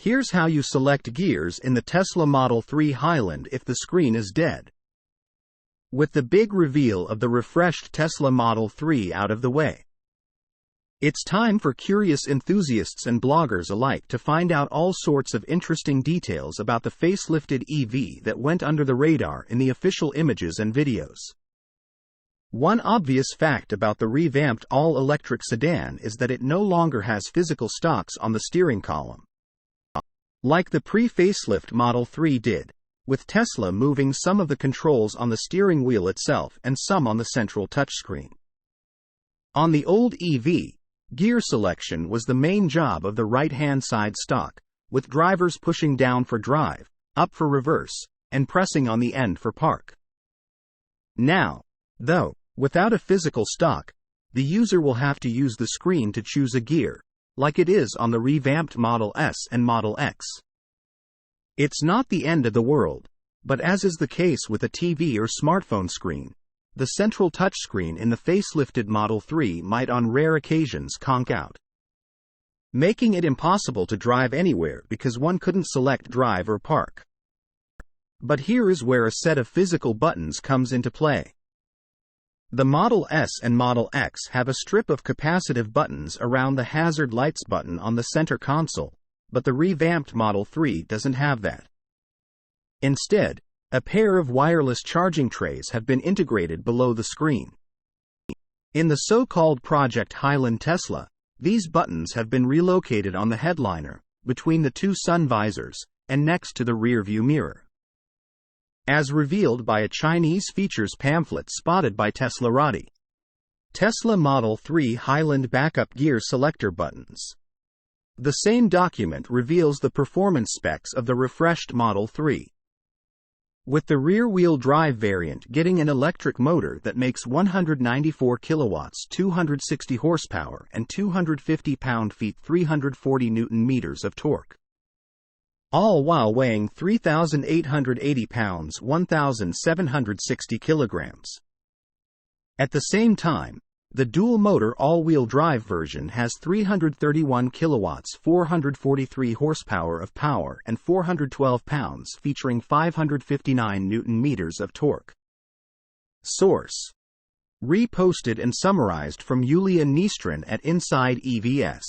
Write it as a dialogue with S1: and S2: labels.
S1: Here's how you select gears in the Tesla Model 3 Highland if the screen is dead. With the big reveal of the refreshed Tesla Model 3 out of the way, it's time for curious enthusiasts and bloggers alike to find out all sorts of interesting details about the facelifted EV that went under the radar in the official images and videos. One obvious fact about the revamped all-electric sedan is that it no longer has physical stalks on the steering column, like the pre-facelift Model 3 did, with Tesla moving some of the controls on the steering wheel itself and some on the central touchscreen. On the old EV, gear selection was the main job of the right-hand side stalk, with drivers pushing down for drive, up for reverse, and pressing on the end for park. Now, though, without a physical stalk, the user will have to use the screen to choose a gear, like it is on the revamped Model S and Model X. It's not the end of the world, but as is the case with a TV or smartphone screen, the central touchscreen in the facelifted Model 3 might on rare occasions conk out, making it impossible to drive anywhere because one couldn't select drive or park. But here is where a set of physical buttons comes into play. The Model S and Model X have a strip of capacitive buttons around the hazard lights button on the center console, but the revamped Model 3 doesn't have that. Instead, a pair of wireless charging trays have been integrated below the screen. In the so-called Project Highland Tesla, these buttons have been relocated on the headliner, between the two sun visors, and next to the rear-view mirror, as revealed by a Chinese features pamphlet spotted by Teslarati. Tesla Model 3 Highland backup gear selector buttons. The same document reveals the performance specs of the refreshed Model 3, with the rear-wheel drive variant getting an electric motor that makes 194 kilowatts, 260 horsepower, and 250 pound-feet, 340 newton-meters of torque, all while weighing 3,880 pounds, 1,760 kilograms. At the same time, the dual-motor all-wheel drive version has 331 kilowatts, 443 horsepower of power and 412 pounds, featuring 559 newton-meters of torque. Source: reposted and summarized from Yulia Nistrin at Inside EVS.